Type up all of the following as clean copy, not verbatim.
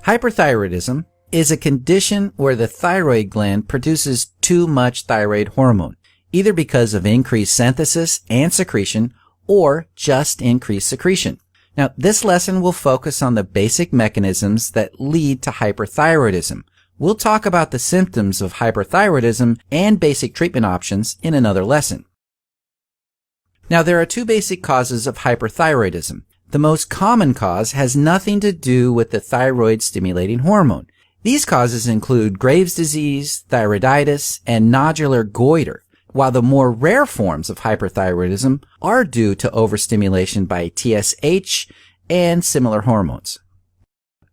Hyperthyroidism is a condition where the thyroid gland produces too much thyroid hormone, either because of increased synthesis and secretion or just increased secretion. Now, this lesson will focus on the basic mechanisms that lead to hyperthyroidism. We'll talk about the symptoms of hyperthyroidism and basic treatment options in another lesson. Now, there are two basic causes of hyperthyroidism. The most common cause has nothing to do with the thyroid-stimulating hormone. These causes include Graves' disease, thyroiditis, and nodular goiter, while the more rare forms of hyperthyroidism are due to overstimulation by TSH and similar hormones.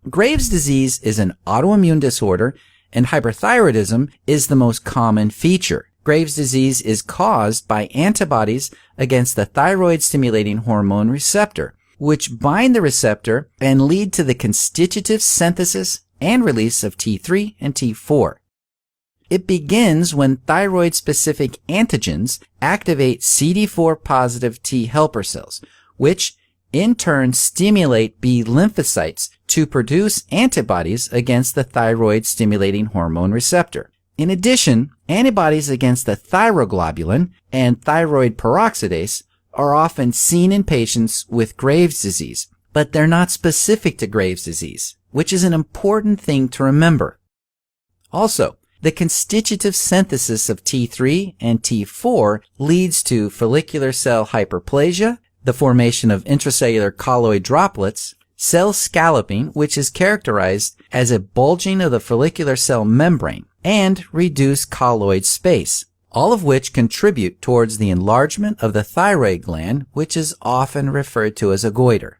Graves' disease is an autoimmune disorder, and hyperthyroidism is the most common feature. Graves' disease is caused by antibodies against the thyroid-stimulating hormone receptor, which bind the receptor and lead to the constitutive synthesis and release of T3 and T4. It begins when thyroid-specific antigens activate CD4-positive T helper cells, which in turn stimulate B lymphocytes to produce antibodies against the thyroid-stimulating hormone receptor. In addition, antibodies against the thyroglobulin and thyroid peroxidase are often seen in patients with Graves' disease, but they're not specific to Graves' disease, which is an important thing to remember. Also, the constitutive synthesis of T3 and T4 leads to follicular cell hyperplasia, the formation of intracellular colloid droplets, cell scalloping, which is characterized as a bulging of the follicular cell membrane, and reduced colloid space, all of which contribute towards the enlargement of the thyroid gland, which is often referred to as a goiter.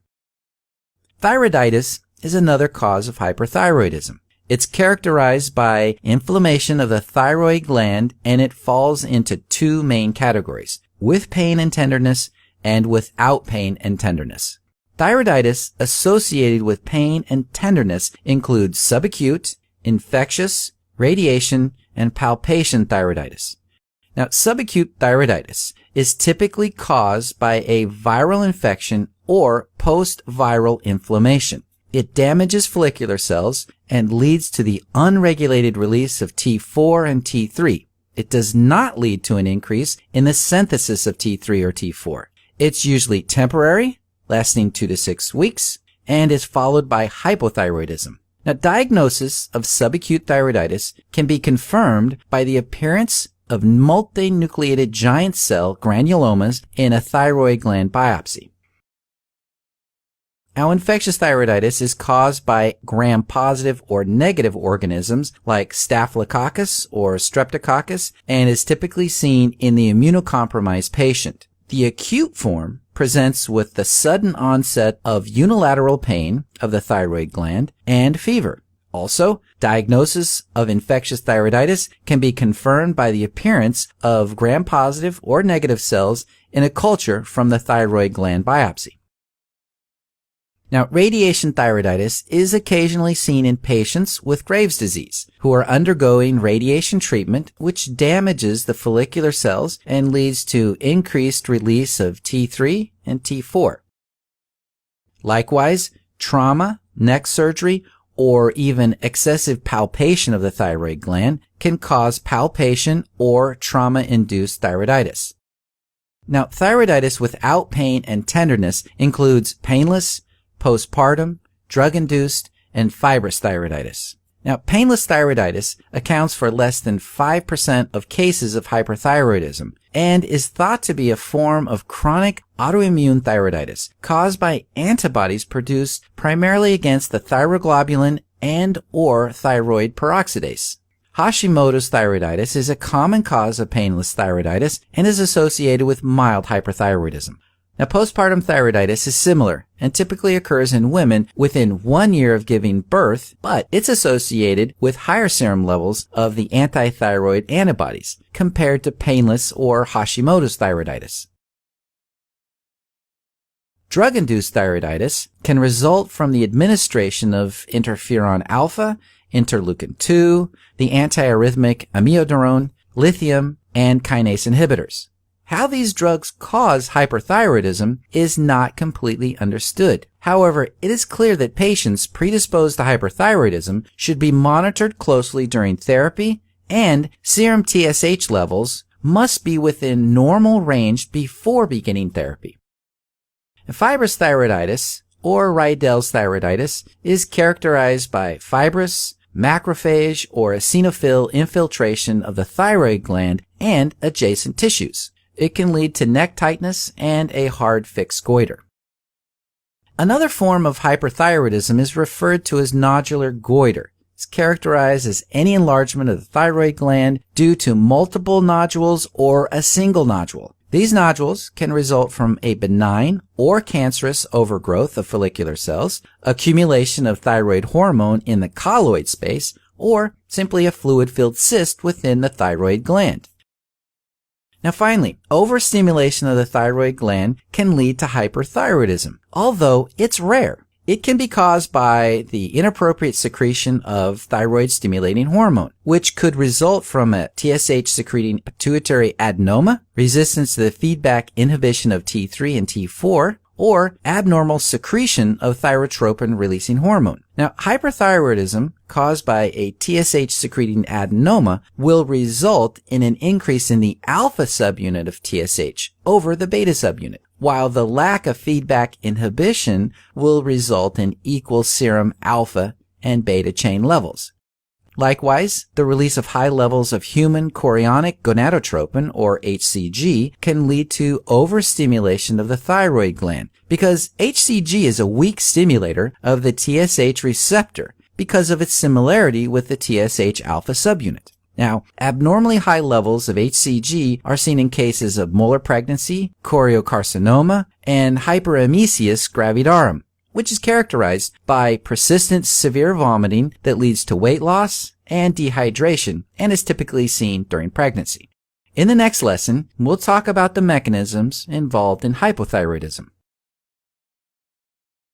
Thyroiditis is another cause of hyperthyroidism. It's characterized by inflammation of the thyroid gland, and it falls into two main categories, with pain and tenderness and without pain and tenderness. Thyroiditis associated with pain and tenderness includes subacute, infectious, radiation, and palpation thyroiditis. Now, subacute thyroiditis is typically caused by a viral infection or post-viral inflammation. It damages follicular cells and leads to the unregulated release of T4 and T3. It does not lead to an increase in the synthesis of T3 or T4. It's usually temporary, lasting 2 to 6 weeks, and is followed by hypothyroidism. Now, diagnosis of subacute thyroiditis can be confirmed by the appearance of multinucleated giant cell granulomas in a thyroid gland biopsy. Now, infectious thyroiditis is caused by gram-positive or negative organisms like Staphylococcus or Streptococcus and is typically seen in the immunocompromised patient. The acute form presents with the sudden onset of unilateral pain of the thyroid gland and fever. Also, diagnosis of infectious thyroiditis can be confirmed by the appearance of gram-positive or negative cells in a culture from the thyroid gland biopsy. Now, radiation thyroiditis is occasionally seen in patients with Graves' disease who are undergoing radiation treatment, which damages the follicular cells and leads to increased release of T3 and T4. Likewise, trauma, neck surgery, or even excessive palpation of the thyroid gland can cause palpation or trauma-induced thyroiditis. Now, thyroiditis without pain and tenderness includes painless, postpartum, drug-induced, and fibrous thyroiditis. Now, painless thyroiditis accounts for less than 5% of cases of hyperthyroidism and is thought to be a form of chronic autoimmune thyroiditis caused by antibodies produced primarily against the thyroglobulin and or thyroid peroxidase. Hashimoto's thyroiditis is a common cause of painless thyroiditis and is associated with mild hyperthyroidism. Now, postpartum thyroiditis is similar and typically occurs in women within 1 year of giving birth, but it's associated with higher serum levels of the anti-thyroid antibodies compared to painless or Hashimoto's thyroiditis. Drug-induced thyroiditis can result from the administration of interferon alpha, interleukin-2, the antiarrhythmic amiodarone, lithium, and kinase inhibitors. How these drugs cause hyperthyroidism is not completely understood. However, it is clear that patients predisposed to hyperthyroidism should be monitored closely during therapy, and serum TSH levels must be within normal range before beginning therapy. Fibrous thyroiditis, or Rydell's thyroiditis, is characterized by fibrous, macrophage, or eosinophil infiltration of the thyroid gland and adjacent tissues. It can lead to neck tightness and a hard fixed goiter. Another form of hyperthyroidism is referred to as nodular goiter. It's characterized as any enlargement of the thyroid gland due to multiple nodules or a single nodule. These nodules can result from a benign or cancerous overgrowth of follicular cells, accumulation of thyroid hormone in the colloid space, or simply a fluid-filled cyst within the thyroid gland. Now finally, overstimulation of the thyroid gland can lead to hyperthyroidism. Although it's rare, it can be caused by the inappropriate secretion of thyroid-stimulating hormone, which could result from a TSH-secreting pituitary adenoma, resistance to the feedback inhibition of T3 and T4, or abnormal secretion of thyrotropin-releasing hormone. Now, hyperthyroidism caused by a TSH-secreting adenoma will result in an increase in the alpha subunit of TSH over the beta subunit, while the lack of feedback inhibition will result in equal serum alpha and beta chain levels. Likewise, the release of high levels of human chorionic gonadotropin, or HCG, can lead to overstimulation of the thyroid gland, because HCG is a weak stimulator of the TSH receptor because of its similarity with the TSH alpha subunit. Now, abnormally high levels of HCG are seen in cases of molar pregnancy, choriocarcinoma, and hyperemesis gravidarum, which is characterized by persistent severe vomiting that leads to weight loss and dehydration and is typically seen during pregnancy. In the next lesson, we'll talk about the mechanisms involved in hypothyroidism.